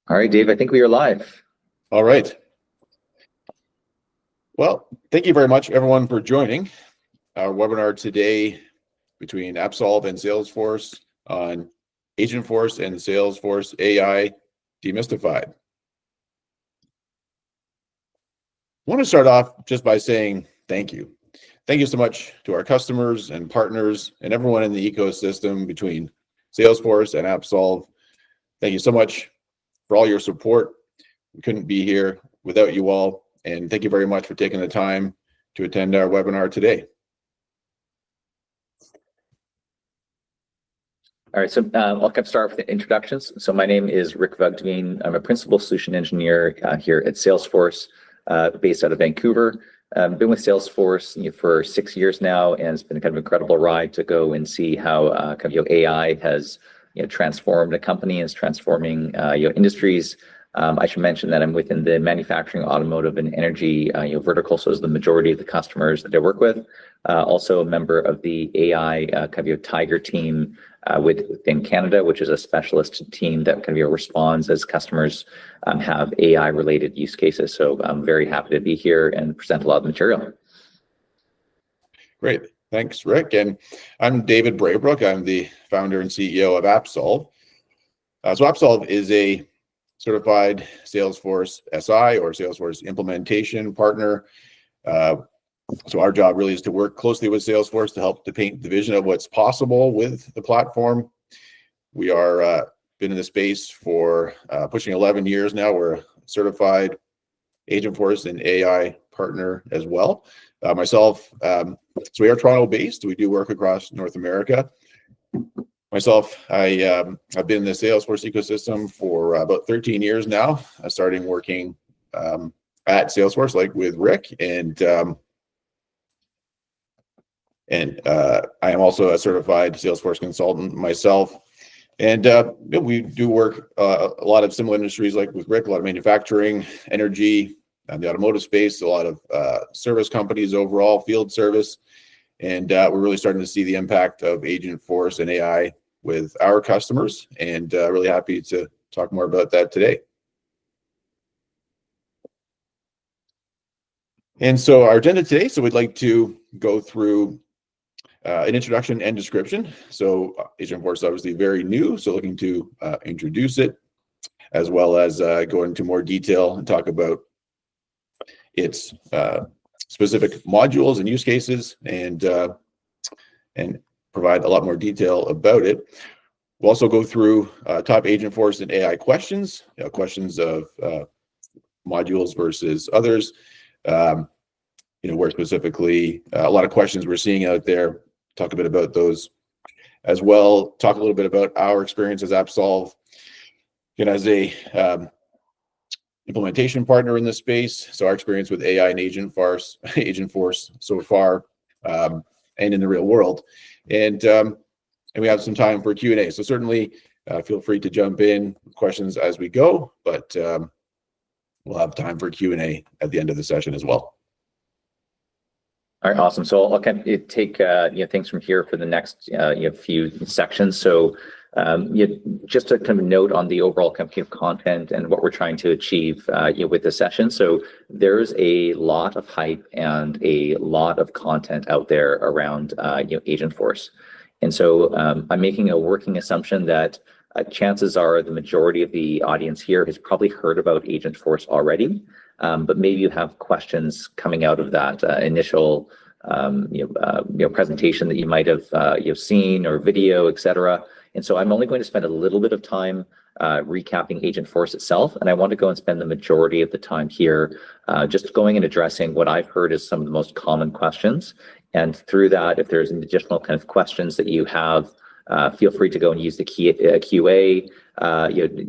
All right, Dave, I think we are live. All right. Well, thank you very much, everyone, for joining our webinar today between Absolve and Salesforce on Agentforce and Salesforce AI Demystified. I want to start off just by saying thank you. Thank you so much to our customers and partners and everyone in the ecosystem between Salesforce and Absolve. Thank you so much for all your support. We couldn't be here without you all. And thank you very much for taking the time to attend our webinar today. All right, so I'll start with the introductions. So my name is Rick Vugdeveen. I'm a principal solution engineer here at Salesforce, based out of Vancouver. Been with Salesforce for 6 years now, and it's been kind of an incredible ride to go and see how AI has transformed a company and is transforming industries. I should mention that I'm within the manufacturing, automotive, and energy vertical, so is the majority of the customers that I work with. Also a member of the AI Tiger team within Canada, which is a specialist team that responds as customers have AI-related use cases. So I'm very happy to be here and present a lot of material. Great. Thanks, Rick. And I'm David Braybrook. I'm the founder and CEO of Absolve. So Absolve is a certified Salesforce SI or Salesforce implementation partner. So our job really is to work closely with Salesforce to help to paint the vision of what's possible with the platform. We are been in the space for pushing 11 years now. We're a certified Agentforce and AI partner as well. Myself, so we are Toronto based. We do work across North America. Myself, I've been in the Salesforce ecosystem for about 13 years now. I started working at Salesforce, like with Rick, and I am also a certified Salesforce consultant myself. And we do work a lot of similar industries, like with Rick, a lot of manufacturing, energy, and the automotive space, a lot of service companies overall, field service. And we're really starting to see the impact of Agentforce and AI with our customers, and really happy to talk more about that today. And so our agenda today, so we'd like to go through an introduction and description. So Agentforce is obviously very new, so looking to introduce it, as well as go into more detail and talk about its specific modules and use cases, and provide a lot more detail about it. We'll also go through top Agentforce and AI questions, questions of modules versus others, where specifically a lot of questions we're seeing out there. Talk a bit about those as well. Talk a little bit about our experience as Absolve, as a implementation partner in this space. So our experience with AI and Agentforce so far, and in the real world. And we have some time for Q&A. So certainly feel free to jump in with questions as we go, but we'll have time for Q&A at the end of the session as well. All right, awesome. So I'll kind of take things from here for the next few sections. So just to kind of note on the overall content and what we're trying to achieve with this session. So there's a lot of hype and a lot of content out there around Agentforce. And so I'm making a working assumption that chances are the majority of the audience here has probably heard about Agentforce already, but maybe you have questions coming out of that initial presentation that you might have seen, or video, etc. And so I'm only going to spend a little bit of time recapping Agentforce itself, and I want to go and spend the majority of the time here just going and addressing what I've heard is some of the most common questions. And through that, if there's additional kind of questions that you have, feel free to go and use the QA.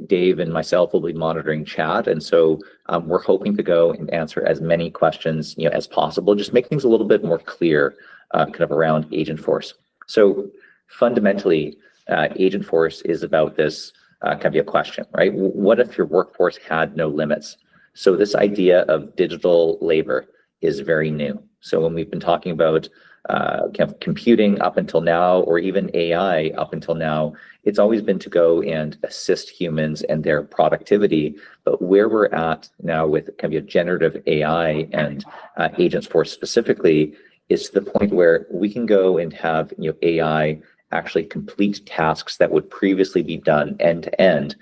Dave and myself will be monitoring chat, and so we're hoping to go and answer as many questions as possible. Just make things a little bit more clear, kind of around Agentforce. So fundamentally, Agentforce is about this kind of a question, right? What if your workforce had no limits? So this idea of digital labor is very new. So when we've been talking about kind of computing up until now, or even AI up until now, it's always been to go and assist humans and their productivity. But where we're at now with kind of generative AI and Agentforce specifically is to the point where we can go and have AI actually complete tasks that would previously be done end to end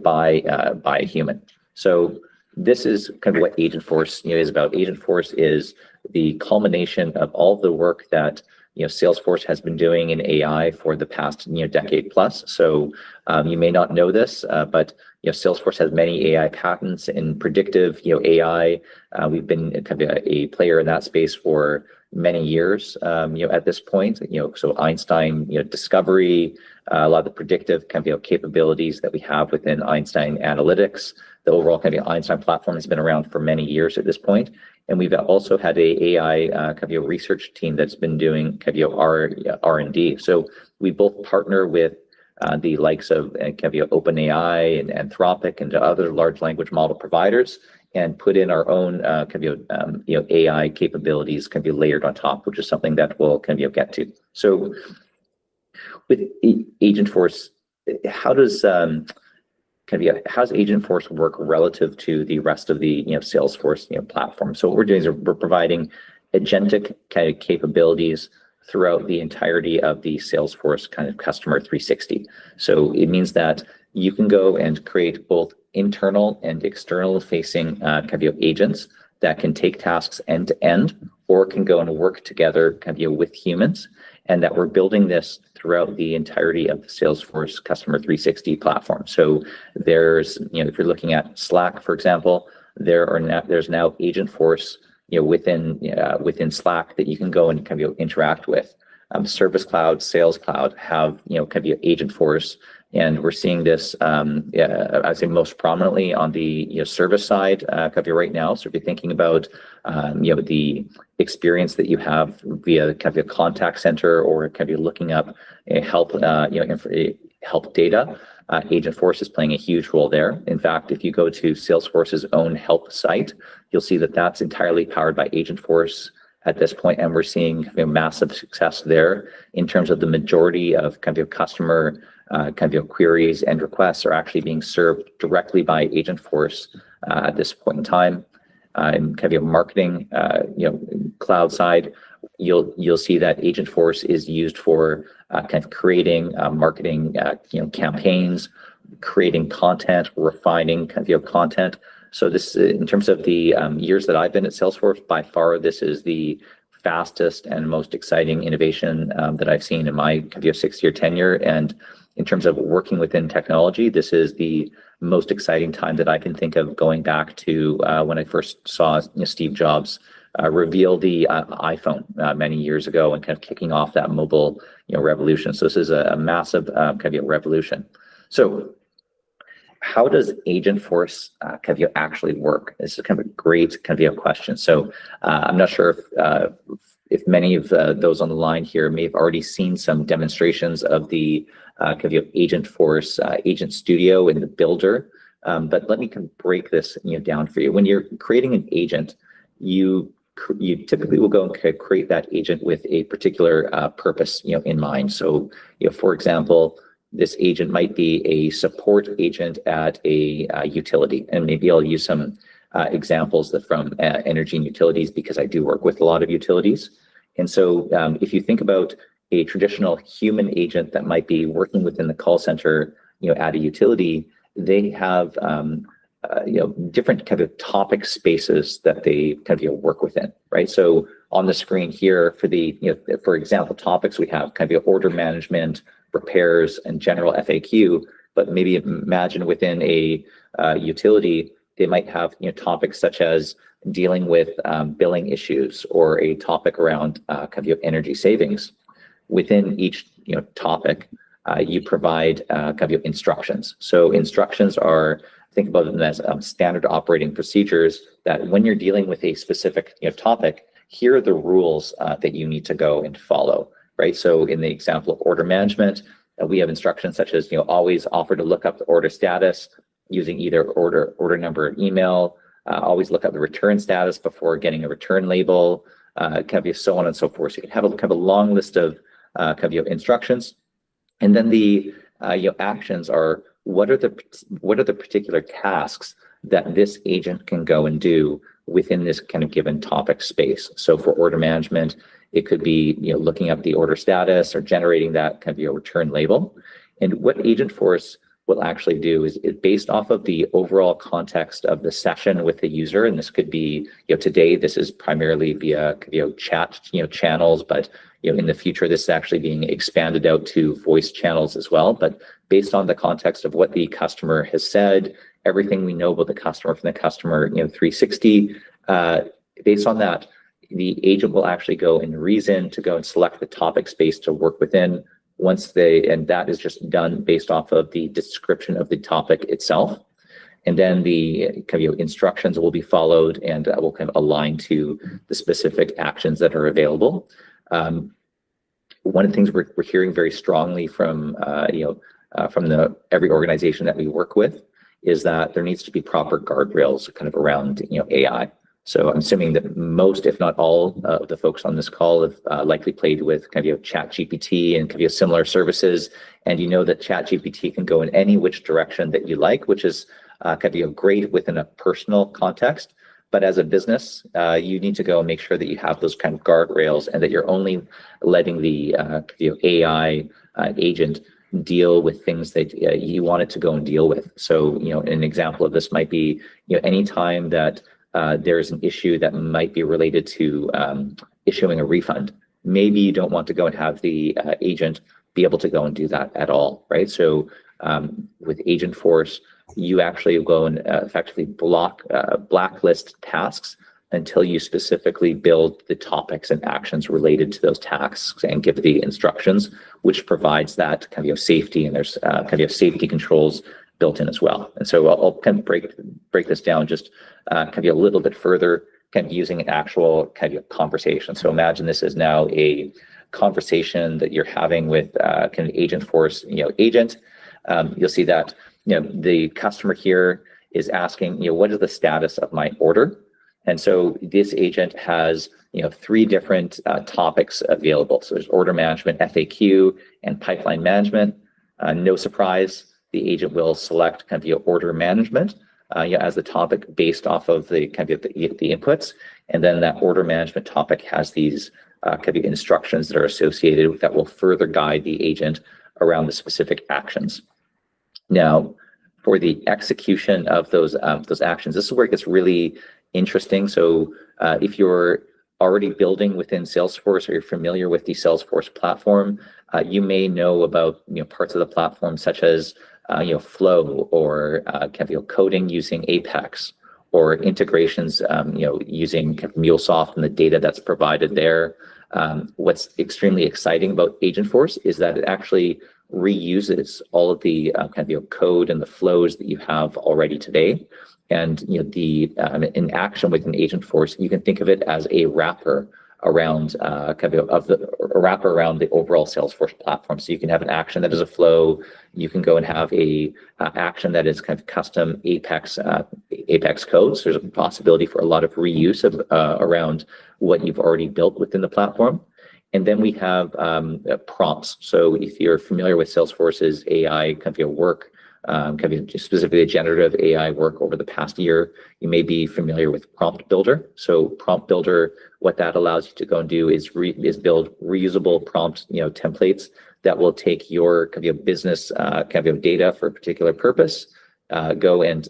by a human. So this is kind of what Agentforce is about. Agentforce is the culmination of all the work that Salesforce has been doing in AI for the past decade plus. So you may not know this, but Salesforce has many AI patents in predictive AI. We've been kind of a player in that space for many years. At this point, so Einstein discovery, a lot of the predictive kind of capabilities that we have within Einstein analytics. The overall kind of Einstein platform has been around for many years at this point. And we've also had a AI kind of research team that's been doing kind of R&D. So we both partner with the likes of kind of OpenAI and Anthropic and other large language model providers, and put in our own kind of AI capabilities can be layered on top, which is something that we'll kind of get to. So with Agentforce, how does Agentforce work relative to the rest of the Salesforce platform? So what we're doing is we're providing agentic kind of capabilities throughout the entirety of the Salesforce kind of customer 360. So it means that you can go and create both internal and external facing kind of agents that can take tasks end to end, or can go and work together kind of with humans, and that we're building this throughout the entirety of the Salesforce Customer 360 platform. So there's, if you're looking at Slack, for example, there's now Agentforce, within Slack that you can go and kind of interact with. Service Cloud, Sales Cloud have kind of Agentforce, and we're seeing this I'd say most prominently on the service side kind of right now. So if you're thinking about the experience that you have via kind of a contact center, or kind of looking up help help data, Agentforce is playing a huge role there. In fact, if you go to Salesforce's own help site, you'll see that that's entirely powered by Agentforce at this point, and we're seeing massive success there in terms of the majority of kind of customer kind of queries and requests are actually being served directly by Agentforce at this point in time. And kind of marketing, cloud side, you'll see that Agentforce is used for kind of creating marketing campaigns, creating content, refining kind of content. So this, in terms of the years that I've been at Salesforce, by far this is the fastest and most exciting innovation that I've seen in my kind of 6-year tenure. And in terms of working within technology, this is the most exciting time that I can think of, going back to when I first saw Steve Jobs reveal the iPhone many years ago, and kind of kicking off that mobile revolution. So this is a massive kind of revolution. So how does Agentforce kind of actually work? This is kind of a great kind of question. So I'm not sure if many of those on the line here may have already seen some demonstrations of the kind of Agentforce Agent Studio in the Builder, but let me kind of break this down for you. When you're creating an agent, you typically will go and create that agent with a particular purpose in mind. So for example, this agent might be a support agent at a utility, and maybe I'll use some examples from energy and utilities, because I do work with a lot of utilities. And so if you think about a traditional human agent that might be working within the call center at a utility, they have different kind of topic spaces that they kind of work within, right? So on the screen here for the for example topics, we have kind of order management, repairs, and general FAQ. But maybe imagine within a utility, they might have topics such as dealing with billing issues, or a topic around kind of energy savings. Within each topic, you provide kind of instructions. So instructions are, think about them as standard operating procedures, that when you're dealing with a specific topic, here are the rules that you need to go and follow, right? So in the example of order management, we have instructions such as always offer to look up the order status using either order number or email, always look at the return status before getting a return label, kind of so on and so forth. So you can have kind of a long list of kind of instructions, and then the actions are what are the particular tasks that this agent can go and do within this kind of given topic space. So for order management, it could be looking up the order status or generating that kind of return label. And what Agentforce will actually do is based off of the overall context of the session with the user, and this could be today this is primarily via chat channels, but in the future this is actually being expanded out to voice channels as well. But based on the context of what the customer has said, everything we know about the customer from the customer 360, based on that, the agent will actually go and reason to go and select the topic space to work within. And that is just done based off of the description of the topic itself. And then the kind of instructions will be followed and will kind of align to the specific actions that are available. One of the things we're hearing very strongly from every organization that we work with is that there needs to be proper guardrails kind of around AI. So I'm assuming that most, if not all, of the folks on this call have likely played with kind of ChatGPT and kind of similar services, and that ChatGPT can go in any which direction that you like, which is kind of great within a personal context. But as a business, you need to go and make sure that you have those kind of guardrails and that you're only letting the AI agent deal with things that you want it to go and deal with. So an example of this might be anytime that there's an issue that might be related to issuing a refund. Maybe you don't want to go and have the agent be able to go and do that at all, right? So with Agentforce, you actually go and effectively blacklist tasks until you specifically build the topics and actions related to those tasks and give the instructions, which provides that kind of safety, and there's kind of safety controls built in as well. And so I'll kind of break this down just kind of a little bit further, kind of using an actual kind of conversation. So imagine this is now a conversation that you're having with kind of Agentforce agent. You'll see that the customer here is asking what is the status of my order, and so this agent has 3 different topics available. So there's order management, FAQ, and pipeline management. No surprise, the agent will select kind of order management as the topic based off of the kind of the inputs, and then that order management topic has these kind of instructions that are associated with that will further guide the agent around the specific actions. Now, for the execution of those actions, this is where it gets really interesting. So if you're already building within Salesforce or you're familiar with the Salesforce platform, you may know about parts of the platform such as flow or kind of coding using Apex, or integrations using kind of MuleSoft and the data that's provided there. What's extremely exciting about Agentforce is that it actually reuses all of the kind of code and the flows that you have already today. And the in action within Agentforce, you can think of it as a wrapper around around the overall Salesforce platform. So you can have an action that is a flow. You can go and have a action that is kind of custom Apex code. So there's a possibility for a lot of reuse of around what you've already built within the platform. And then we have prompts. So if you're familiar with Salesforce's AI kind of work, kind of specifically generative AI work over the past year, you may be familiar with Prompt Builder. So Prompt Builder, what that allows you to go and do is build reusable prompt templates that will take your kind of business kind of data for a particular purpose, go and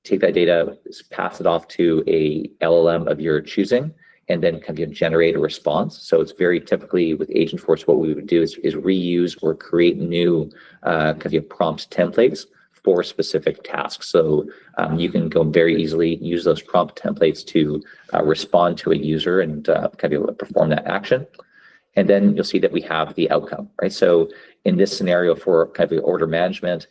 take that data, pass it off to a LLM of your choosing, and then kind of generate a response. So it's very typically with Agentforce, what we would do is reuse or create new kind of prompt templates for specific tasks. So you can go very easily use those prompt templates to respond to a user and kind of perform that action. And then you'll see that we have the outcome, right? So in this scenario for kind of order management,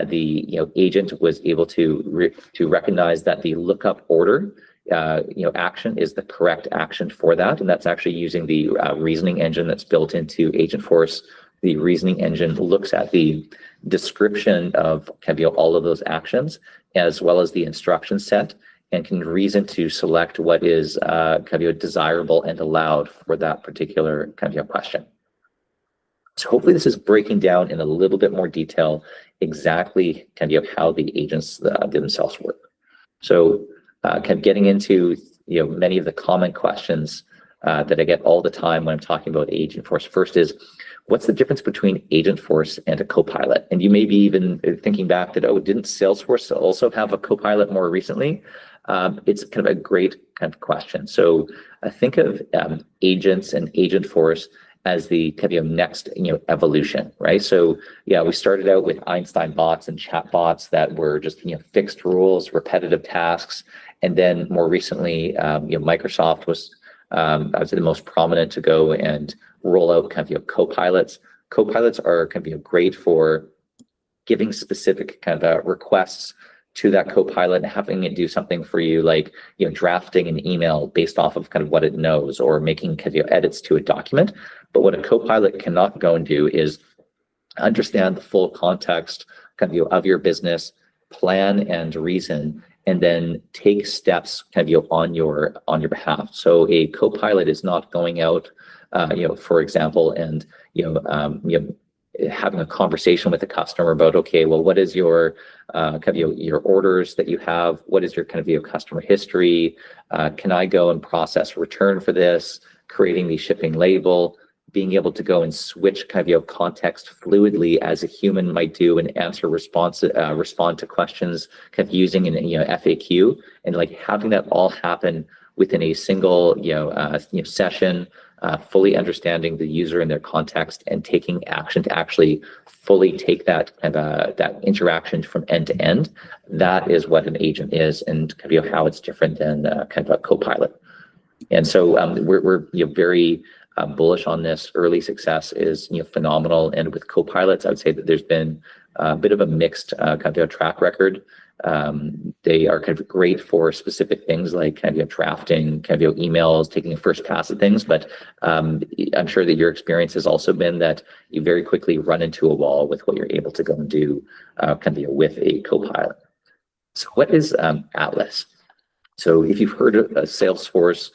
the agent was able to recognize that the lookup order action is the correct action for that, and that's actually using the reasoning engine that's built into Agentforce. The reasoning engine looks at the description of kind of all of those actions as well as the instruction set, and can reason to select what is kind of desirable and allowed for that particular kind of question. So hopefully this is breaking down in a little bit more detail exactly kind of how the agents themselves work. So kind of getting into many of the common questions that I get all the time when I'm talking about Agentforce. First is, what's the difference between Agentforce and a Copilot? And you may be even thinking back that, oh, didn't Salesforce also have a Copilot more recently? It's kind of a great kind of question. So think of agents and Agentforce as the kind of next evolution, right? So yeah, we started out with Einstein bots and chat bots that were just fixed rules, repetitive tasks, and then more recently, Microsoft was I would say the most prominent to go and roll out kind of copilots. Copilots are kind of great for giving specific kind of requests to that copilot and having it do something for you, like drafting an email based off of kind of what it knows, or making kind of edits to a document. But what a copilot cannot go and do is understand the full context kind of your business, plan and reason, and then take steps kind of on your behalf. So a copilot is not going out, for example, and having a conversation with a customer about, okay, well, what is your kind of your orders that you have? What is your kind of customer history? Can I go and process return for this? Creating the shipping label, being able to go and switch kind of context fluidly as a human might do, and respond to questions kind of using an FAQ, and like having that all happen within a single session. Fully understanding the user and their context and taking action to actually fully take that that interaction from end to end. That is what an agent is, and kind of how it's different than kind of a copilot. And so we're very bullish on this. Early success is phenomenal, and with copilots, I would say that there's been a bit of a mixed kind of track record. They are kind of great for specific things like kind of drafting kind of emails, taking a first pass at things, but I'm sure that your experience has also been that you very quickly run into a wall with what you're able to go and do kind of with a copilot. So what is Atlas? So if you've heard of Salesforce,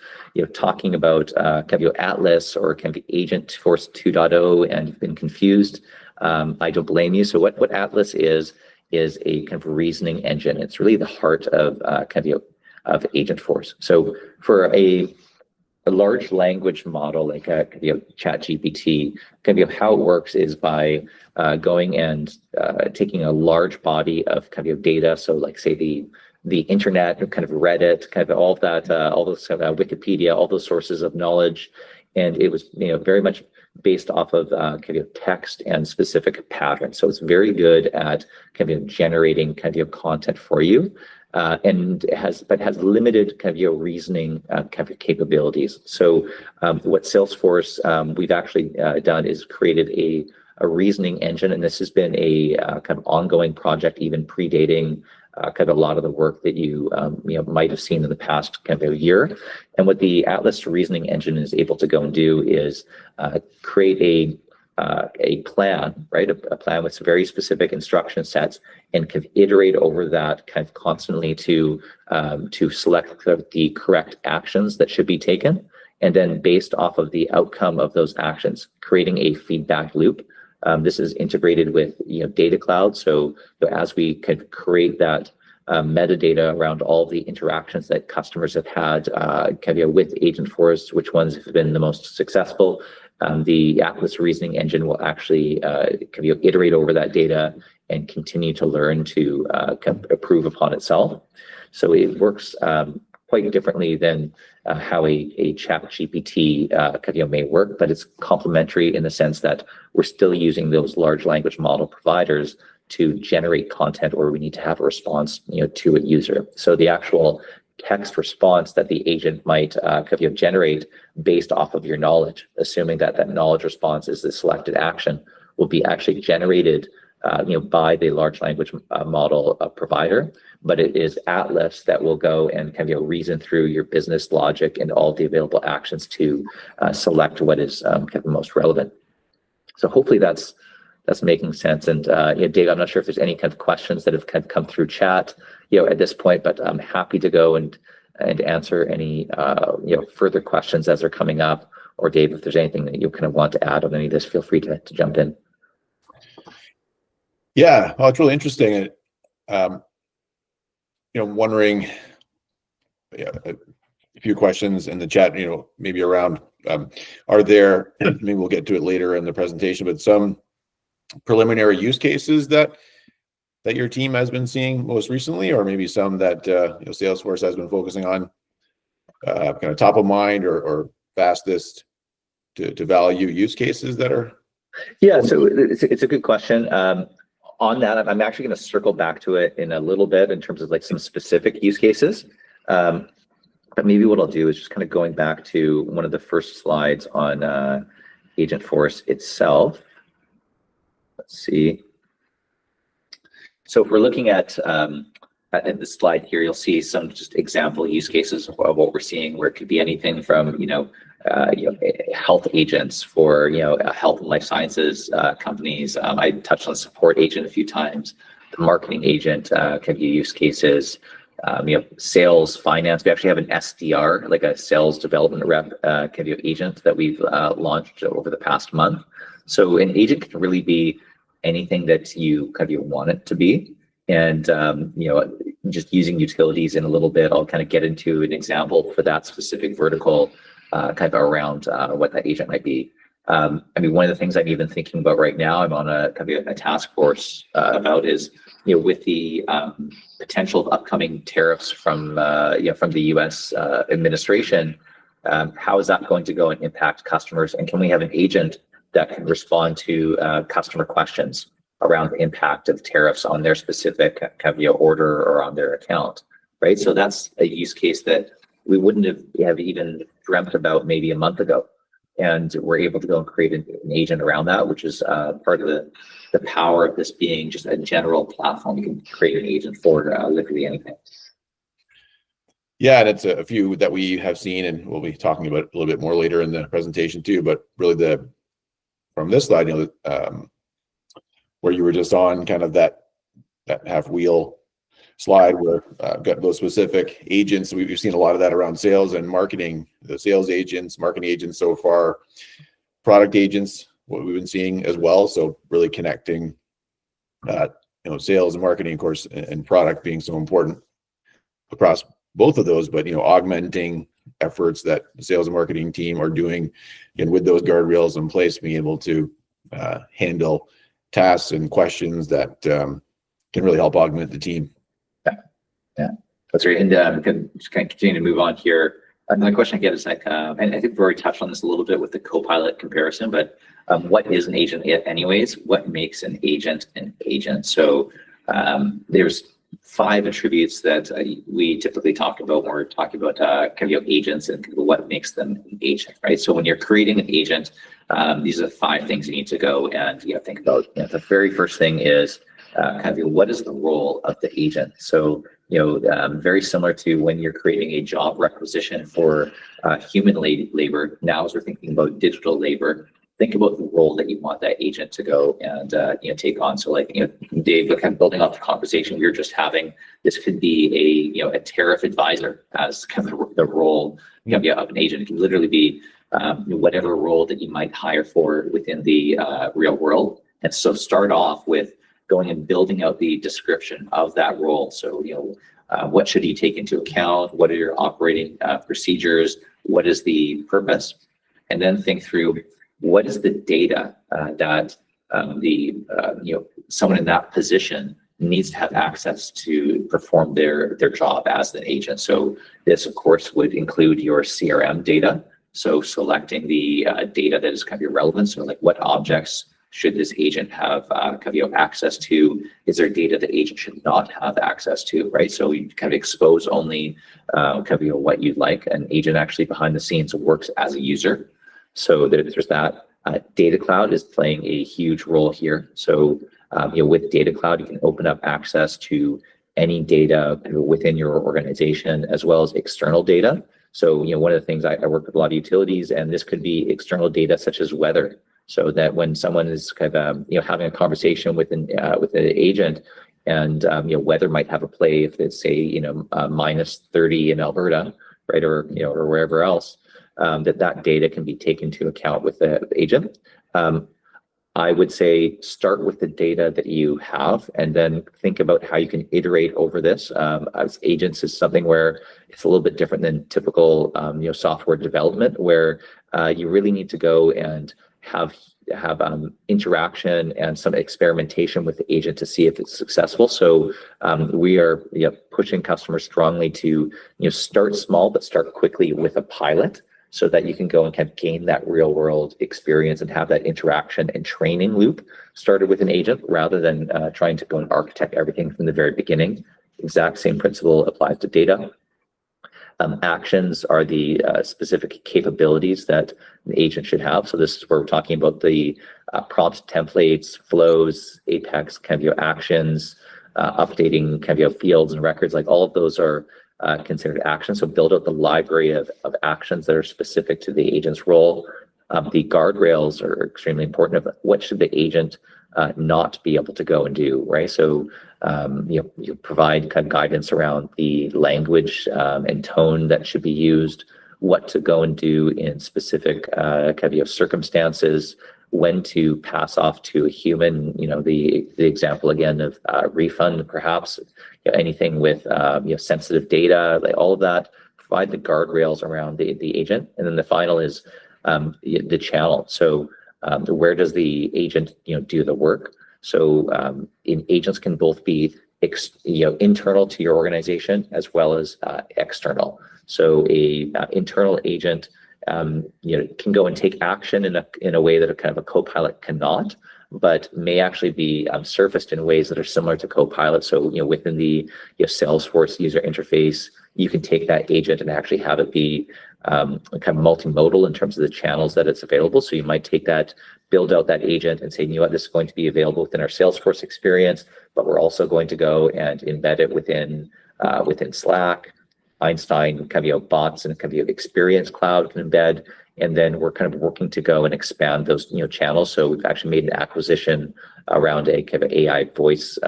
talking about kind of Atlas or kind of Agentforce 2.0 and you've been confused, I don't blame you. So what Atlas is a kind of reasoning engine. It's really the heart of kind of Agentforce. So for a large language model like ChatGPT, kind of how it works is by going and taking a large body of kind of data. So like say the internet, kind of Reddit, kind of all of that, all those kind of Wikipedia, all those sources of knowledge, and it was very much based off of kind of text and specific patterns. So it's very good at kind of generating kind of content for you, and has limited kind of reasoning kind of capabilities. So what Salesforce we've actually done is created a reasoning engine, and this has been a kind of ongoing project, even predating kind of a lot of the work that you might have seen in the past kind of a year. And what the Atlas reasoning engine is able to go and do is create a plan, right? A plan with some very specific instruction sets, and can iterate over that kind of constantly to select the correct actions that should be taken, and then based off of the outcome of those actions, creating a feedback loop. This is integrated with Data Cloud. So as we could create that metadata around all the interactions that customers have had with Agentforce, which ones have been the most successful, the Atlas reasoning engine will actually iterate over that data and continue to learn to improve upon itself. So it works quite differently than how a ChatGPT may work, but it's complementary in the sense that we're still using those large language model providers to generate content, or we need to have a response to a user. So the actual text response that the agent might generate based off of your knowledge, assuming that knowledge response is the selected action, will be actually generated by the large language model provider, but it is Atlas that will go and reason through your business logic and all the available actions to select what is most relevant. So hopefully that's that's making sense. And Dave, I'm not sure if there's any kind of questions that have kind of come through chat, at this point, but I'm happy to go and answer any further questions as they're coming up. Or Dave, if there's anything that you kind of want to add on any of this, feel free to jump in. Yeah, well, it's really interesting. Wondering, a few questions in the chat, maybe around, are there, maybe we'll get to it later in the presentation, but some preliminary use cases that your team has been seeing most recently, or maybe some that Salesforce has been focusing on, kind of top of mind or fastest to value use cases that are? Yeah, so it's a good question. On that, I'm actually going to circle back to it in a little bit in terms of like some specific use cases. But maybe what I'll do is just kind of going back to one of the first slides on Agentforce itself. Let's see. So if we're looking at the slide here, you'll see some just example use cases of what we're seeing, where it could be anything from health agents for health and life sciences companies. I touched on support agent a few times. The marketing agent can be use cases. Sales, finance. We actually have an SDR, like a sales development rep, can be an agent that we've launched over the past month. So an agent can really be anything that you want it to be. And just using utilities in a little bit, I'll kind of get into an example for that specific vertical, kind of around what that agent might be. One of the things I'm even thinking about right now, I'm on a task force about is, with the potential of upcoming tariffs from the U.S. administration, how is that going to go and impact customers? And can we have an agent that can respond to customer questions around the impact of tariffs on their specific order or on their account, right? So that's a use case that we wouldn't have even dreamt about maybe a month ago. And we're able to go and create an agent around that, which is part of the power of this being just a general platform. You can create an agent for literally anything. Yeah, and it's a few that we have seen, and we'll be talking about a little bit more later in the presentation too. But really, from this slide, where you were just on kind of that half wheel slide where got those specific agents. We've seen a lot of that around sales and marketing, the sales agents, marketing agents so far, product agents, what we've been seeing as well. So really connecting, sales and marketing, of course, and product being so important across both of those, but, augmenting efforts that the sales and marketing team are doing, and with those guardrails in place, being able to handle tasks and questions that can really help augment the team. Yeah, that's right. And we can just kind of continue to move on here. Another question I get is like, and I think we've already touched on this a little bit with the Copilot comparison, but what is an agent anyways? What makes an agent an agent? So there's 5 attributes that we typically talk about when we're talking about agents and what makes them an agent, right? So when you're creating an agent, these are the 5 things you need to go and think about. The very first thing is what is the role of the agent? So very similar to when you're creating a job requisition for human labor. Now, as we're thinking about digital labor, think about the role that you want that agent to go and take on. So, Dave, kind of building off the conversation we were just having, this could be a tariff advisor as kind of the role of an agent. It can literally be whatever role that you might hire for within the real world. And so, start off with going and building out the description of that role. So, what should you take into account? What are your operating procedures? What is the purpose? And then think through what is the data that someone in that position needs to have access to perform their job as an agent. So this, of course, would include your CRM data. So selecting the data that is kind of relevant. So like what objects should this agent have access to? Is there data the agent should not have access to, right? So you kind of expose only what you'd like. An agent actually behind the scenes works as a user. So there's that. Data Cloud is playing a huge role here. So with Data Cloud, you can open up access to any data within your organization as well as external data. So one of the things I work with a lot of utilities, and this could be external data such as weather. so that when someone is kind of having a conversation with an agent, and weather might have a play if it's say minus 30 in Alberta, right, or or wherever else, that data can be taken into account with the agent. I would say start with the data that you have and then think about how you can iterate over this. As agents is something where it's a little bit different than typical software development, where you really need to go and have interaction and some experimentation with the agent to see if it's successful. So we are pushing customers strongly to start small but start quickly with a pilot, so that you can go and kind of gain that real world experience and have that interaction and training loop started with an agent, rather than trying to go and architect everything from the very beginning. Exact same principle applies to data. Actions are the specific capabilities that an agent should have. So this is where we're talking about the prompt templates, flows, Apex kind of actions, updating kind of fields and records. Like all of those are considered actions. So build out the library of actions that are specific to the agent's role. The guardrails are extremely important. Of what should the agent not be able to go and do, right? So you provide kind of guidance around the language and tone that should be used, what to go and do in specific kind of circumstances, when to pass off to a human. The example again of refund, perhaps anything with sensitive data, like all of that. Provide the guardrails around the agent, and then the final is the channel. So where does the agent do the work? So agents can both be internal to your organization as well as external. So a internal agent can go and take action in a way that a kind of a co-pilot cannot, but may actually be surfaced in ways that are similar to Copilot. So within the Salesforce user interface, you can take that agent and actually have it be kind of multimodal in terms of the channels that it's available. So you might take that, build out that agent and say, what, this is going to be available within our Salesforce experience, but we're also going to go and embed it within Slack. Einstein kind of bots and kind of Experience Cloud can embed, and then we're kind of working to go and expand those channels. So we've actually made an acquisition around a kind of AI voice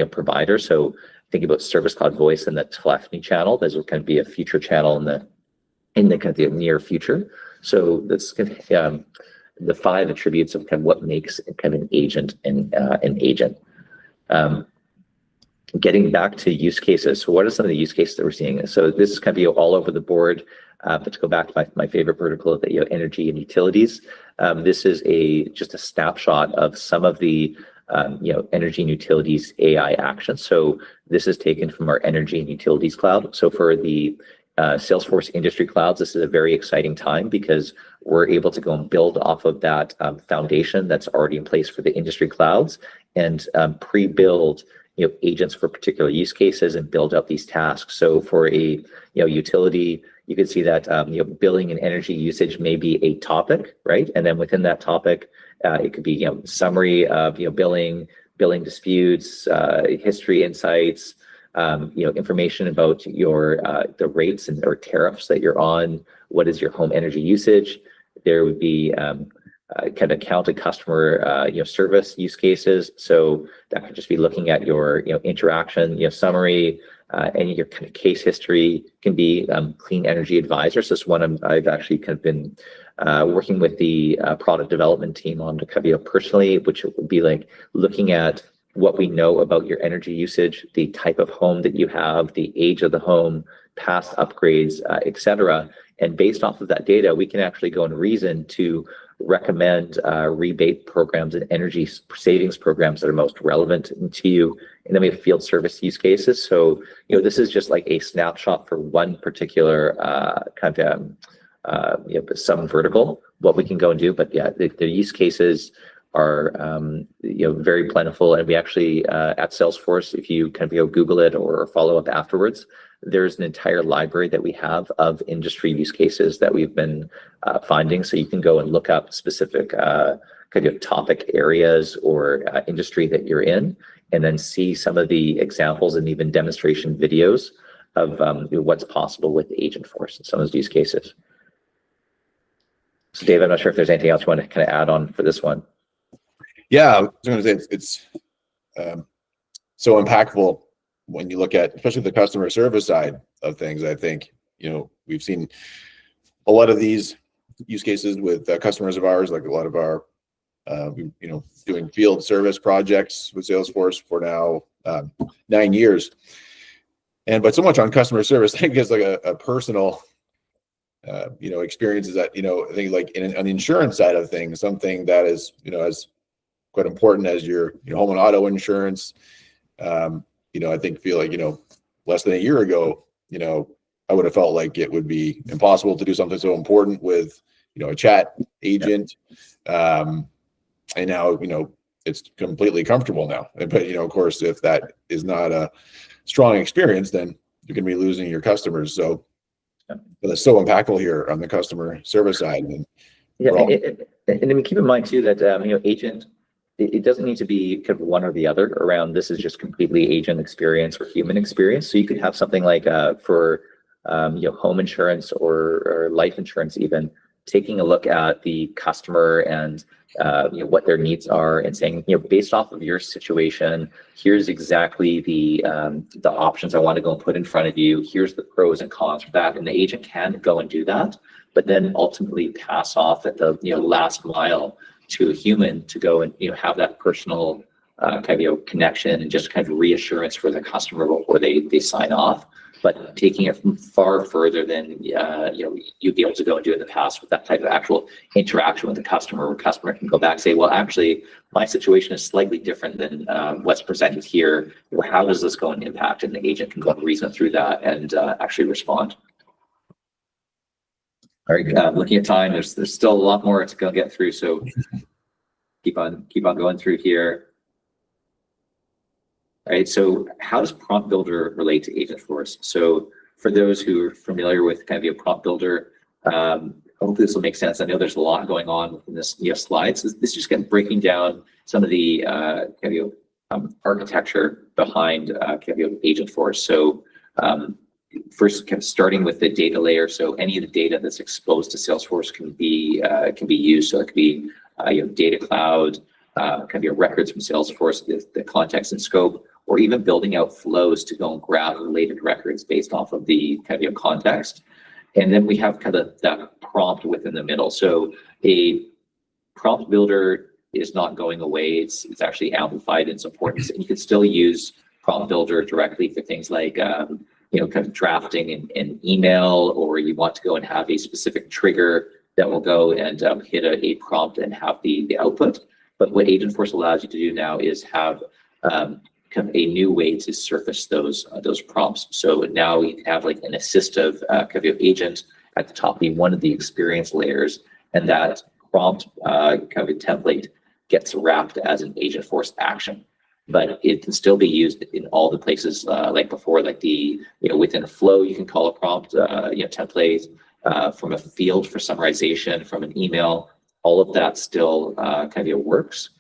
provider. So think about Service Cloud Voice and the telephony channel. Those will kind of be a future channel in the kind of the near future. So that's kind of the 5 attributes of kind of what makes kind of an agent an agent. Getting back to use cases. So what are some of the use cases that we're seeing? So this is kind of all over the board, but to go back to my favorite vertical, the energy and utilities. This is just a snapshot of some of the energy and utilities AI actions. So this is taken from our energy and utilities cloud. So for the Salesforce industry clouds, this is a very exciting time because we're able to go and build off of that foundation that's already in place for the industry clouds, and pre-build agents for particular use cases and build up these tasks. So for a utility, you can see that billing and energy usage may be a topic, right? And then within that topic, it could be summary of billing disputes, history insights, information about your the rates or tariffs that you're on. What is your home energy usage? There would be kind of counted customer service use cases. So that could just be looking at your interaction summary, and your kind of case history. Can be clean energy advisor. So this one I've actually kind of been working with the product development team on to kind of personally, which would be like looking at what we know about your energy usage, the type of home that you have, the age of the home, past upgrades, etc. And based off of that data, we can actually go and reason to recommend rebate programs and energy savings programs that are most relevant to you. And then we have field service use cases. So, this is just like a snapshot for one particular kind of some vertical, what we can go and do. But yeah, the use cases are very plentiful. And we actually at Salesforce, if you kind of Google it or follow up afterwards, there's an entire library that we have of industry use cases that we've been finding. So you can go and look up specific kind of topic areas or industry that you're in, and then see some of the examples and even demonstration videos of what's possible with Agentforce and some of those use cases. So Dave, I'm not sure if there's anything else you want to kind of add on for this one. Yeah, I was going to say it's so impactful when you look at, especially the customer service side of things. I think, we've seen a lot of these use cases with customers of ours, like a lot of our, doing field service projects with Salesforce for now 9 years. But so much on customer service, I think it's like a personal, experience is that, I think like on the insurance side of things, something that is, as quite important as your home and auto insurance. I think feel like, less than a year ago, I would have felt like it would be impossible to do something so important with, a chat agent. And now, it's completely comfortable now. But, of course, if that is not a strong experience, then you're going to be losing your customers. So that's so impactful here on the customer service side. And and keep in mind too that agent, it doesn't need to be kind of one or the other around. This is just completely agent experience or human experience. So you could have something like for home insurance or life insurance, even taking a look at the customer and what their needs are, and saying, based off of your situation, here's exactly the options I want to go and put in front of you. Here's the pros and cons for that, and the agent can go and do that, but then ultimately pass off at the last mile to a human to go and have that personal kind of connection and just kind of reassurance for the customer before they sign off. But taking it far further than you'd be able to go and do in the past with that type of actual interaction with the customer, where customer can go back and say, well, actually, my situation is slightly different than what's presented here. How does this go and impact? And the agent can go and reason through that and actually respond. All right, looking at time, there's still a lot more to go get through, so keep on going through here. All right, so how does Prompt Builder relate to Agentforce? So for those who are familiar with kind of your Prompt Builder, hopefully this will make sense. I know there's a lot going on in this slides. This is just kind of breaking down some of the architecture behind Agentforce. So first, kind of starting with the data layer. So any of the data that's exposed to Salesforce can be used. So it could be data cloud, kind of your records from Salesforce, the context and scope, or even building out flows to go and grab related records based off of the kind of context. And then we have kind of that prompt within the middle. So a prompt builder is not going away. It's actually amplified in its importance. And you can still use prompt builder directly for things like kind of drafting an email, or you want to go and have a specific trigger that will go and hit a prompt and have the output. But what Agentforce allows you to do now is have kind of a new way to surface those prompts. So now you have like an assistive kind of agent at the top, being one of the experience layers, and that prompt kind of a template gets wrapped as an Agentforce action. But it can still be used in all the places like before, like the within a flow you can call a prompt template, from a field for summarization, from an email. All of that still kind of works.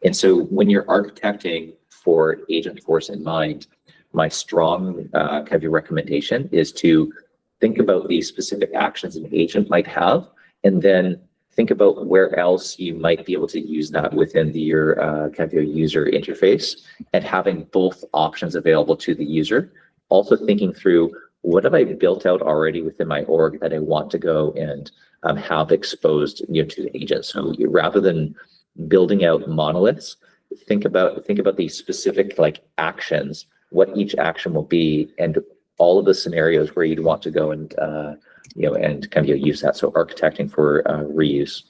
And so when you're architecting for Agentforce in mind, my strong kind of recommendation is to think about the specific actions an agent might have, and then think about where else you might be able to use that within your kind of your user interface, and having both options available to the user. Also thinking through, what have I built out already within my org that I want to go and have exposed to the agent? So rather than building out monoliths, think about the specific like actions, what each action will be, and all of the scenarios where you'd want to go and and kind of use that. So architecting for reuse.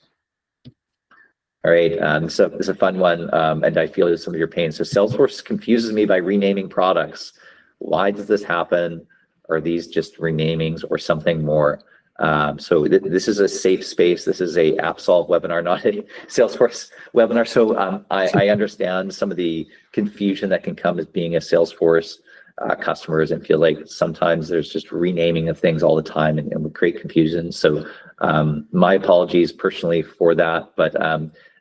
All right, so this is a fun one, and I feel some of your pain. So Salesforce confuses me by renaming products. Why does this happen? Are these just renamings or something more? So this is a safe space. This is a AppSolve webinar, not a Salesforce webinar. So I understand some of the confusion that can come as being a Salesforce customers, and feel like sometimes there's just renaming of things all the time and would create confusion. So my apologies personally for that. But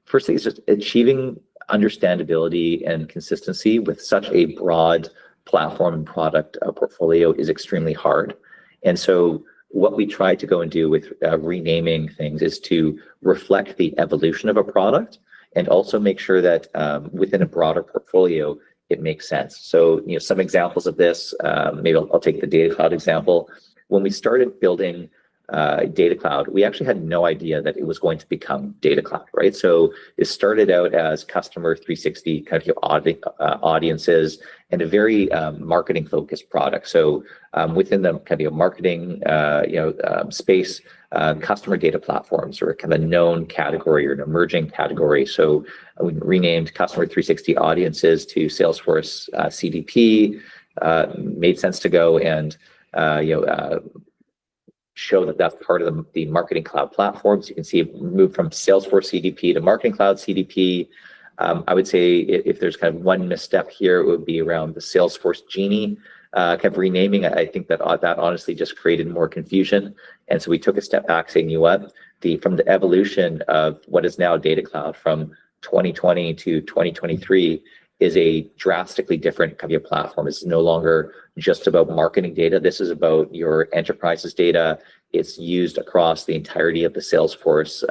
first thing is just achieving understandability and consistency with such a broad platform and product portfolio is extremely hard. And so what we try to go and do with renaming things is to reflect the evolution of a product and also make sure that within a broader portfolio, it makes sense. So, some examples of this, maybe I'll take the Data Cloud example. When we started building Data Cloud, we actually had no idea that it was going to become Data Cloud, right? So it started out as customer 360 kind of audiences and a very marketing focused product. So within the kind of marketing space, customer data platforms are kind of a known category or an emerging category. So we renamed customer 360 audiences to Salesforce CDP. Made sense to go and show that that's part of the Marketing Cloud platform. So you can see it moved from Salesforce CDP to Marketing Cloud CDP. I would say if there's kind of one misstep here, it would be around the Salesforce Genie kind of renaming. I think that honestly just created more confusion. And so we took a step back saying, you know what, from the evolution of what is now Data Cloud from 2020 to 2023 is a drastically different kind of platform. It's no longer just about marketing data. This is about your enterprise's data. It's used across the entirety of the Salesforce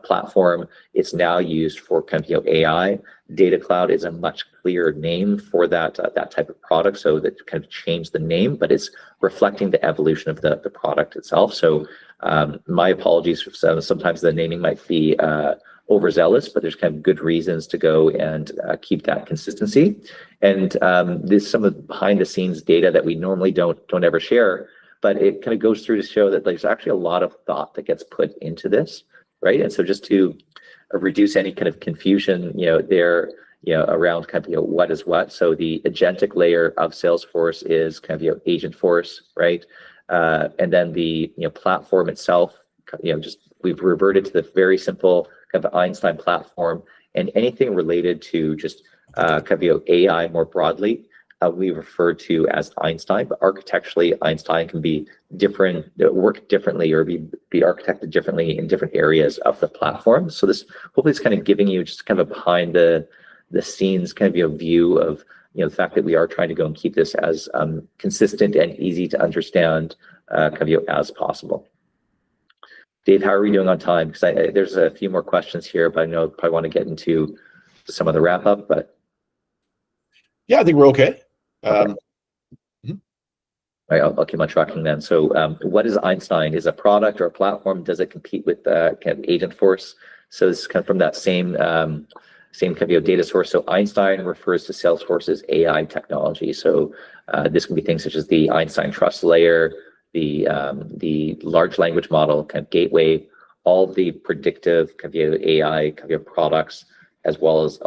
platform. It's now used for kind of AI. Data Cloud is a much clearer name for that type of product. So that kind of changed the name, but it's reflecting the evolution of the product itself. So my apologies for sometimes the naming might be overzealous, but there's kind of good reasons to go and keep that consistency. And this some of the behind the scenes data that we normally don't ever share, but it kind of goes through to show that there's actually a lot of thought that gets put into this, right? And so just to reduce any kind of confusion, around kind of what is what. So the agentic layer of Salesforce is kind of Agentforce, right? And then the platform itself, just we've reverted to the very simple kind of Einstein platform, and anything related to just kind of AI more broadly, we refer to as Einstein. But architecturally, Einstein can be different, work differently, or be architected differently in different areas of the platform. So this hopefully is kind of giving you just kind of a behind the scenes kind of view of the fact that we are trying to go and keep this as consistent and easy to understand kind of as possible. Dave, how are we doing on time? Because there's a few more questions here, but I know I probably want to get into some of the wrap up. But yeah, I think we're okay. All right, I'll keep on tracking then. So what is Einstein? Is a product or a platform? Does it compete with kind of Agentforce? So this is kind of from that same kind of data source. So Einstein refers to Salesforce's AI technology. So this can be things such as the Einstein Trust Layer, the large language model kind of gateway, all the predictive kind of AI kind of products, as well as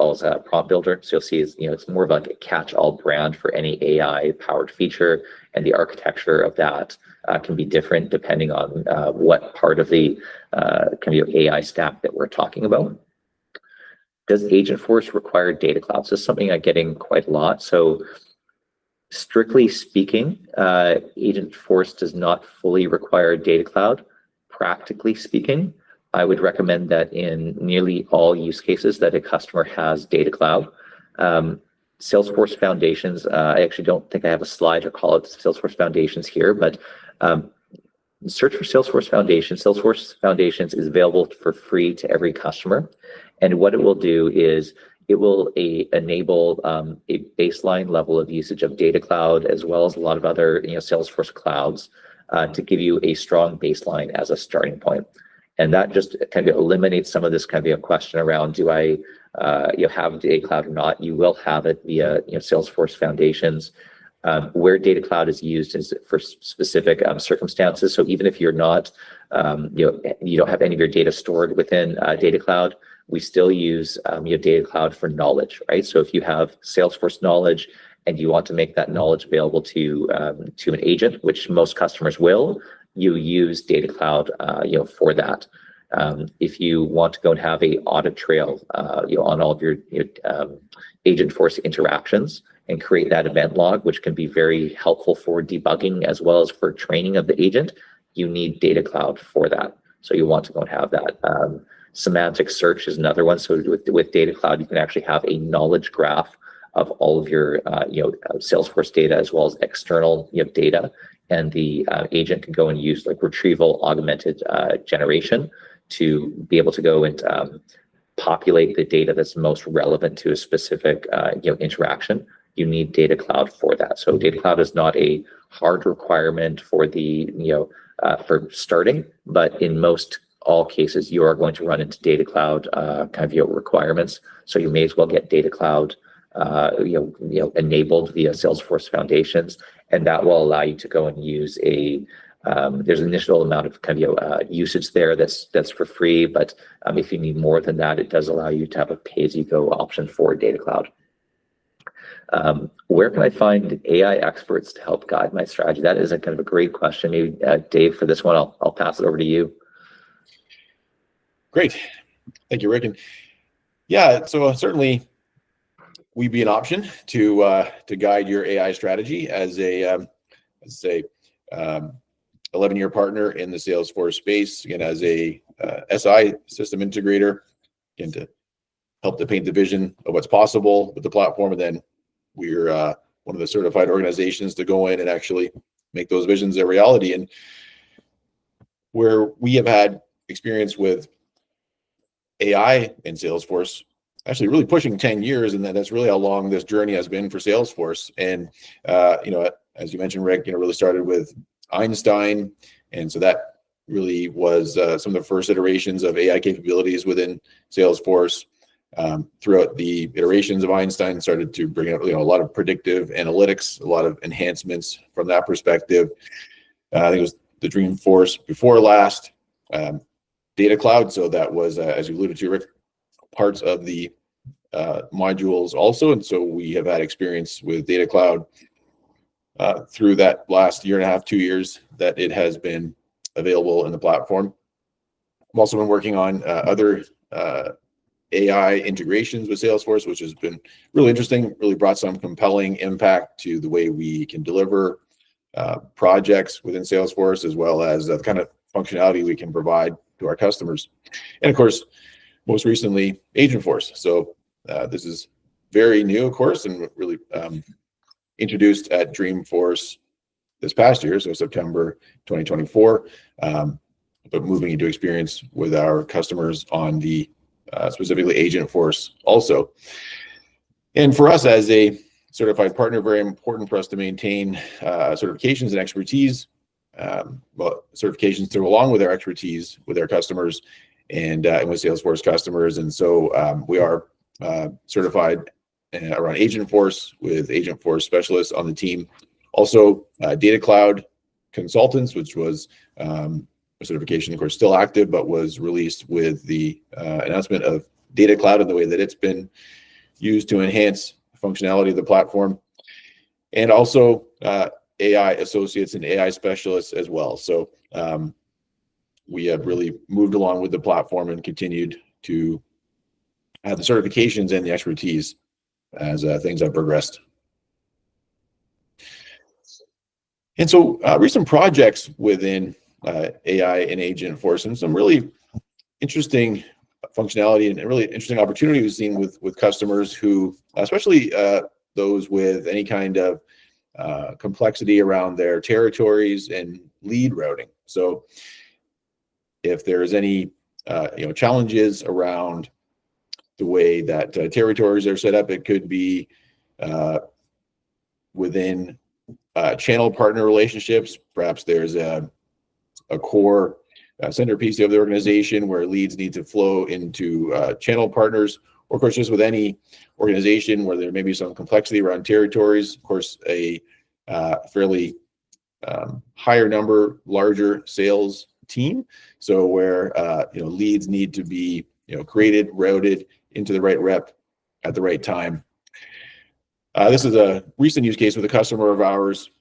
prompt builder. So you'll see it's more of like a catch-all brand for any AI powered feature, and the architecture of that can be different depending on what part of the kind of AI stack that we're talking about. Does Agentforce require Data Cloud? So this is something I'm getting quite a lot. So strictly speaking, Agentforce does not fully require Data Cloud. Practically speaking, I would recommend that in nearly all use cases that a customer has Data Cloud. Salesforce Foundations, I actually don't think I have a slide or call it Salesforce Foundations here, but search for Salesforce Foundations. Salesforce Foundations is available for free to every customer. And what it will do is it will enable a baseline level of usage of Data Cloud, as well as a lot of other Salesforce clouds, to give you a strong baseline as a starting point. And that just kind of eliminates some of this kind of question around, do I have Data Cloud or not? You will have it via Salesforce Foundations. Where Data Cloud is used is for specific circumstances. So even if you're not, you don't have any of your data stored within Data Cloud, we still use Data Cloud for knowledge, right? So if you have Salesforce knowledge and you want to make that knowledge available to an agent, which most customers will, you use Data Cloud, for that. If you want to go and have a audit trail, on all of your Agentforce interactions and create that event log, which can be very helpful for debugging as well as for training of the agent, you need Data Cloud for that. So you want to go and have that. Semantic search is another one. So with Data Cloud, you can actually have a knowledge graph of all of your Salesforce data, as well as external data, and the agent can go and use like retrieval augmented generation to be able to go and populate the data that's most relevant to a specific interaction. You need Data Cloud for that. So Data Cloud is not a hard requirement for the for starting, but in most all cases you are going to run into Data Cloud requirements. So you may as well get Data Cloud enabled via Salesforce Foundations, and that will allow you to go and use a there's an initial amount of usage there that's for free, but if you need more than that, it does allow you to have a pay-as-you-go option for Data Cloud. Where can I find AI experts to help guide my strategy? That is a kind of a great question. Maybe Dave, for this one, I'll pass it over to you. Great, thank you, Rick. And yeah, so certainly we'd be an option to guide your AI strategy as a 11-year partner in the Salesforce space, again, as a SI system integrator, again, to help to paint the vision of what's possible with the platform. And then we're one of the certified organizations to go in and actually make those visions a reality. And where we have had experience with AI in Salesforce, actually really pushing 10 years, and that's really how long this journey has been for Salesforce. And as you mentioned, Rick, really started with Einstein, and so that really was some of the first iterations of AI capabilities within Salesforce. Throughout the iterations of Einstein, started to bring out a lot of predictive analytics, a lot of enhancements from that perspective. I think it was the Dreamforce before last, Data Cloud. So that was, as you alluded to, Rick, parts of the modules also, and so we have had experience with Data Cloud through that last year and a half, 2 years that it has been available in the platform. I've also been working on other AI integrations with Salesforce, which has been really interesting, really brought some compelling impact to the way we can deliver projects within Salesforce, as well as the kind of functionality we can provide to our customers. And of course, most recently, Agentforce. So this is very new, of course, and really introduced at Dreamforce this past year, so September 2024, but moving into experience with our customers on the specifically Agentforce also. And for us as a certified partner, very important for us to maintain certifications and expertise, certifications to go along with our expertise with our customers and with Salesforce customers. And so we are certified around Agentforce with Agentforce specialists on the team. Also, Data Cloud consultants, which was a certification, of course, still active, but was released with the announcement of Data Cloud and the way that it's been used to enhance functionality of the platform. And also AI associates and AI specialists as well. So we have really moved along with the platform and continued to have the certifications and the expertise as things have progressed. And so recent projects within AI and Agentforce, and some really interesting functionality and really interesting opportunity we've seen with customers who, especially those with any kind of complexity around their territories and lead routing. So if there's any challenges around the way that territories are set up, it could be within channel partner relationships. Perhaps there's a core centerpiece of the organization where leads need to flow into channel partners, or of course just with any organization where there may be some complexity around territories. Of course, a fairly higher number, larger sales team. So where leads need to be created, routed into the right rep at the right time. This is a recent use case with a customer of ours,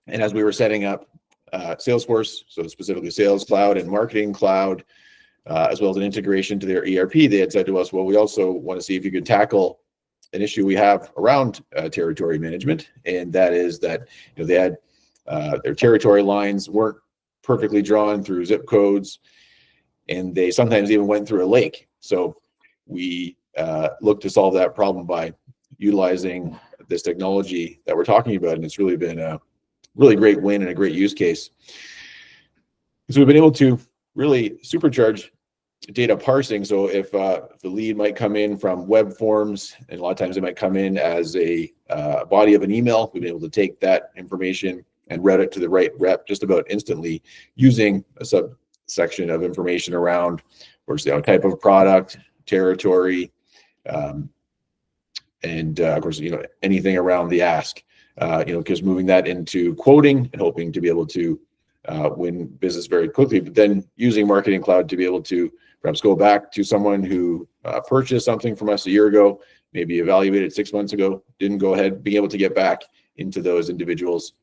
and as we were setting up Salesforce, so specifically Sales Cloud and Marketing Cloud, as well as an integration to their ERP, they had said to us, well, we also want to see if you could tackle an issue we have around territory management, and that is that they had their territory lines weren't perfectly drawn through zip codes, and they sometimes even went through a lake. So we looked to solve that problem by utilizing this technology that we're talking about, and it's really been a really great win and a great use case. So we've been able to really supercharge data parsing. So if the lead might come in from web forms, and a lot of times it might come in as a body of an email, we've been able to take that information and route it to the right rep just about instantly using a subsection of information around, of course, the type of product, territory, and of course, anything around the ask, because moving that into quoting and hoping to be able to win business very quickly, but then using Marketing Cloud to be able to perhaps go back to someone who purchased something from us a year ago, maybe evaluated 6 months ago, didn't go ahead, being able to get back into those individuals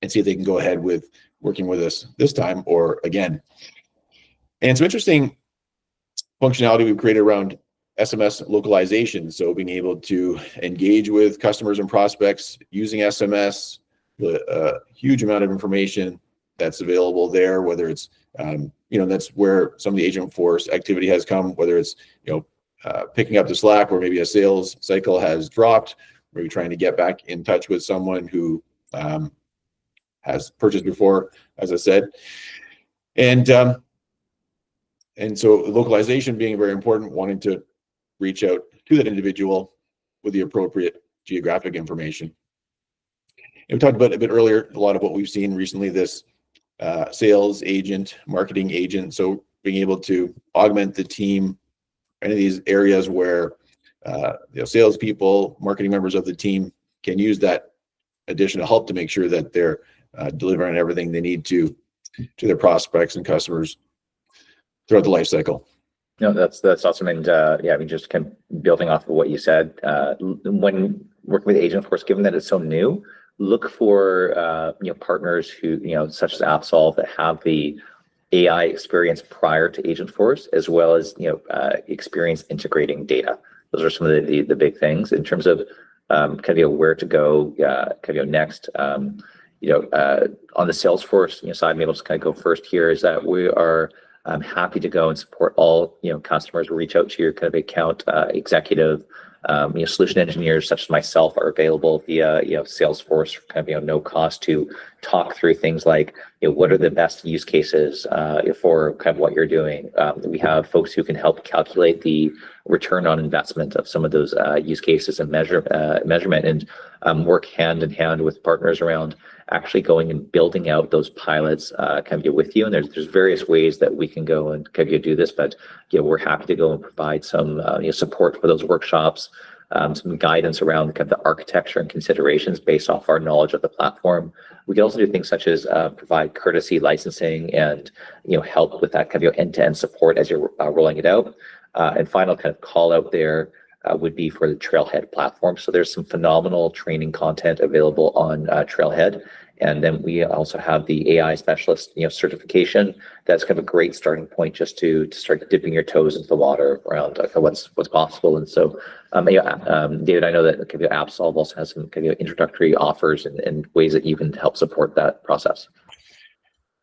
and see if they can go ahead with working with us this time or again. And some interesting functionality we've created around SMS localization. So being able to engage with customers and prospects using SMS, a huge amount of information that's available there, whether it's, that's where some of the Agentforce activity has come, whether it's, picking up the slack where maybe a sales cycle has dropped, maybe trying to get back in touch with someone who has purchased before, as I said. And so localization being very important, wanting to reach out to that individual with the appropriate geographic information. And we talked about a bit earlier, a lot of what we've seen recently, this sales agent, marketing agent. So being able to augment the team, any of these areas where salespeople, marketing members of the team can use that additional help to make sure that they're delivering everything they need to their prospects and customers throughout the life cycle. No, that's awesome. And just kind of building off of what you said, when working with Agentforce, given that it's so new, look for partners who such as Absolve that have the AI experience prior to Agentforce, as well as experience integrating data. Those are some of the big things in terms of where to go next. On the Salesforce side, maybe I'll just kind of go first here, is that we are happy to go and support all customers. Reach out to your kind of account executive. Solution engineers such as myself are available via Salesforce for kind of no cost to talk through things like what are the best use cases for kind of what you're doing. We have folks who can help calculate the return on investment of some of those use cases and measurement, and work hand in hand with partners around actually going and building out those pilots with you. And there's various ways that we can go and do this, but we're happy to go and provide some support for those workshops, some guidance around kind of the architecture and considerations based off our knowledge of the platform. We can also do things such as provide courtesy licensing and help with that kind of end-to-end support as you're rolling it out. And final kind of call out there would be for the Trailhead platform. So there's some phenomenal training content available on Trailhead. And then we also have the AI specialist certification. That's kind of a great starting point just to start dipping your toes into the water around what's possible. And so, David, I know that Absolve also has some introductory offers and ways that you can help support that process.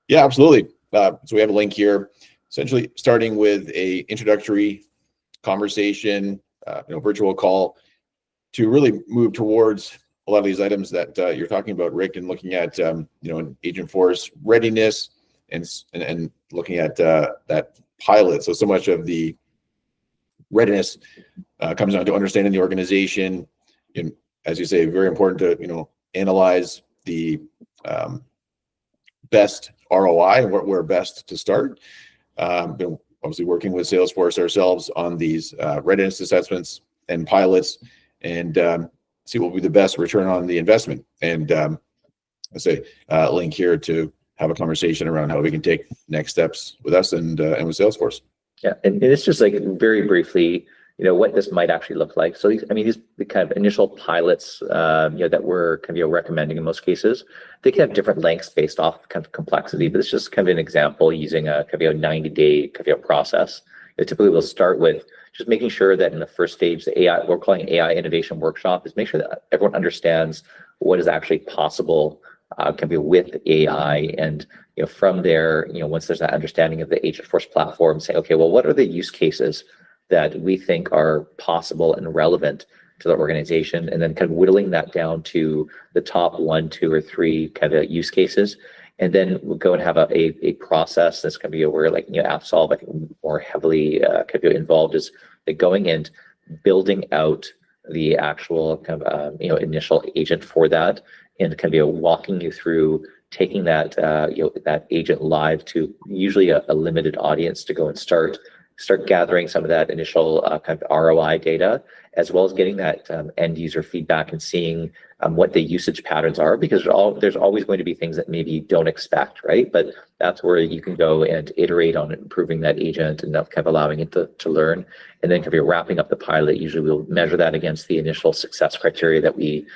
Yeah, absolutely. So we have a link here, essentially starting with a introductory conversation, virtual call, to really move towards a lot of these items that you're talking about, Rick, and looking at an Agentforce readiness and looking at that pilot. So much of the readiness comes down to understanding the organization. And as you say, very important to analyze the best ROI and where best to start. Obviously working with Salesforce ourselves on these readiness assessments and pilots, and see what will be the best return on the investment. And I say link here to have a conversation around how we can take next steps with us and with Salesforce. Yeah, and it's just like very briefly, what this might actually look like. So these the kind of initial pilots, that we're kind of recommending in most cases, they can have different lengths based off kind of complexity, but it's just kind of an example using a kind of 90-day kind of process. Typically, we'll start with just making sure that in the first stage, the AI, we're calling AI innovation workshop, is make sure that everyone understands what is actually possible with AI. And from there, once there's that understanding of the Agentforce platform, say, okay, well, what are the use cases that we think are possible and relevant to the organization, and then kind of whittling that down to the top 1, 2, or 3 kind of use cases. And then we'll go and have a process that's going to be where, like, AppSolve, I think, more heavily could be involved, is like going and building out the actual kind of initial agent for that, and kind of walking you through taking that that agent live to usually a limited audience to go and start gathering some of that initial kind of ROI data, as well as getting that end user feedback and seeing what the usage patterns are, because there's always going to be things that maybe you don't expect, right? But that's where you can go and iterate on improving that agent and kind of allowing it to learn. And then kind of wrapping up the pilot, usually we'll measure that against the initial success criteria that we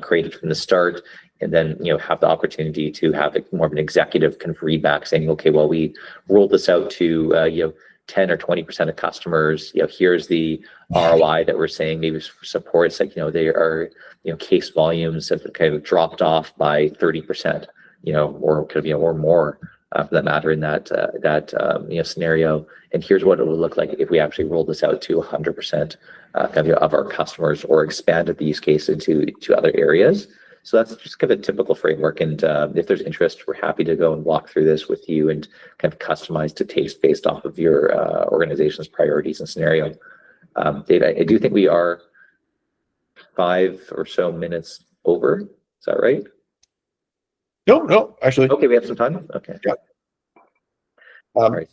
created from the start. And then have the opportunity to have more of an executive kind of feedback saying, okay, well, we rolled this out to 10 or 20% of customers. Here's the ROI that we're saying. Maybe for support, it's like they are case volumes have kind of dropped off by 30%, or could be or more for that matter in that scenario. And here's what it would look like if we actually rolled this out to 100% of our customers, or expanded the use case into other areas. So that's just kind of a typical framework. And if there's interest, we're happy to go and walk through this with you and kind of customize to taste based off of your organization's priorities and scenario. Dave, I do think we are 5 or so minutes over. Is that right? No, actually. Okay, we have some time. Okay. Yeah. All right.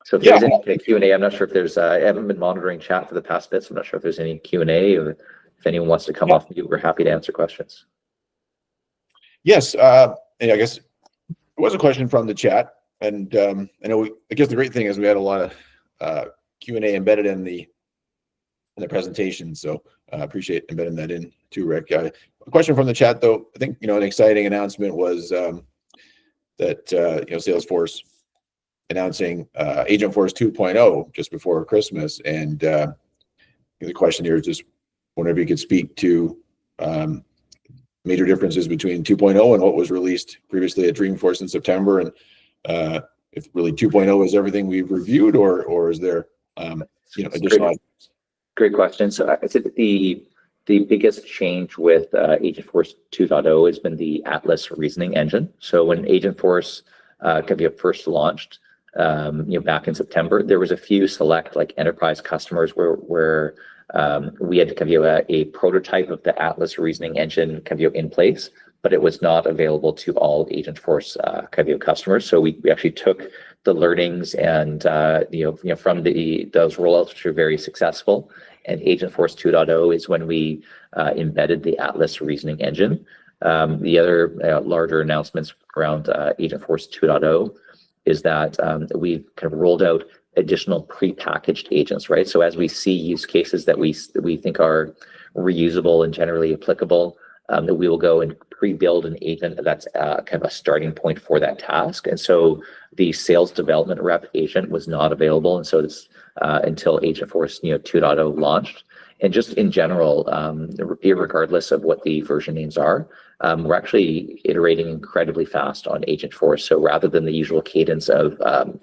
So if there's any kind of Q&A, I'm not sure if there's, I haven't been monitoring chat for the past bit, so I'm not sure if there's any Q&A, or if anyone wants to come off mute, we're happy to answer questions. Yes, and I guess there was a question from the chat, and I guess the great thing is we had a lot of Q&A embedded in the presentation, so I appreciate embedding that in too, Rick. A question from the chat, though. I think an exciting announcement was that Salesforce announcing Agentforce 2.0 just before Christmas, and the question here is just wondering if you could speak to major differences between 2.0 and what was released previously at Dreamforce in September, and if really 2.0 is everything we've reviewed, or is there additional? Great question. So I said that the biggest change with Agentforce 2.0 has been the Atlas reasoning engine. So when Agentforce first launched back in September, there was a few select enterprise customers where we had a prototype of the Atlas reasoning engine in place, but it was not available to all Agentforce customers. So we actually took the learnings and from those rollouts, which were very successful. And Agentforce 2.0 is when we embedded the Atlas reasoning engine. The other larger announcements around Agentforce 2.0 is that we've kind of rolled out additional pre-packaged agents, right? So as we see use cases that we think are reusable and generally applicable, that we will go and pre-build an agent that's kind of a starting point for that task. And so the sales development rep agent was not available, and so it's until Agentforce 2.0 launched. And just in general, regardless of what the version names are, we're actually iterating incredibly fast on Agentforce. So rather than the usual cadence of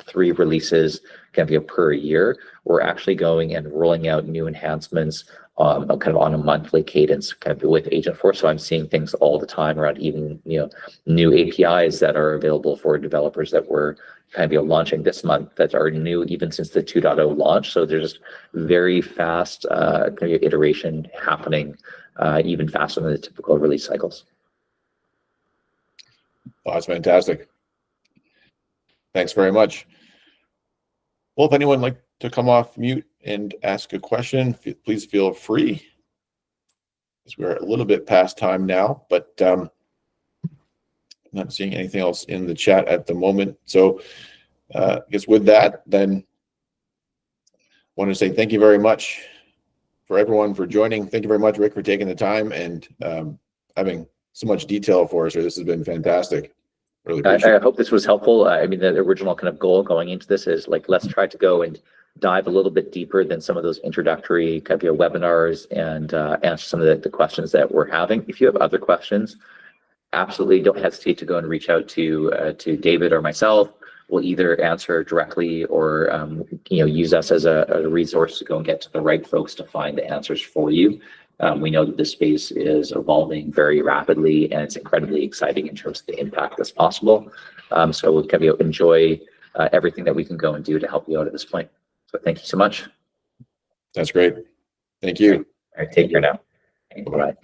3 releases per year, we're actually going and rolling out new enhancements kind of on a monthly cadence with Agentforce. So I'm seeing things all the time around even new APIs that are available for developers that we're launching this month that are new even since the 2.0 launch. So there's just very fast iteration happening, even faster than the typical release cycles. Oh, that's fantastic. Thanks very much. Well, if anyone would like to come off mute and ask a question, please feel free. Because we're a little bit past time now, but I'm not seeing anything else in the chat at the moment. So I guess with that, then I want to say thank you very much for everyone for joining. Thank you very much, Rick, for taking the time and having so much detail for us. This has been fantastic. Really appreciate it. I hope this was helpful. I mean, the original kind of goal going into this is let's try to go and dive a little bit deeper than some of those introductory webinars and answer some of the questions that we're having. If you have other questions, absolutely don't hesitate to go and reach out to David or myself. We'll either answer directly or use us as a resource to go and get to the right folks to find the answers for you. We know that this space is evolving very rapidly, and it's incredibly exciting in terms of the impact that's possible. So we'll kind of enjoy everything that we can go and do to help you out at this point. So thank you so much. That's great. Thank you. All right, take care now. Bye.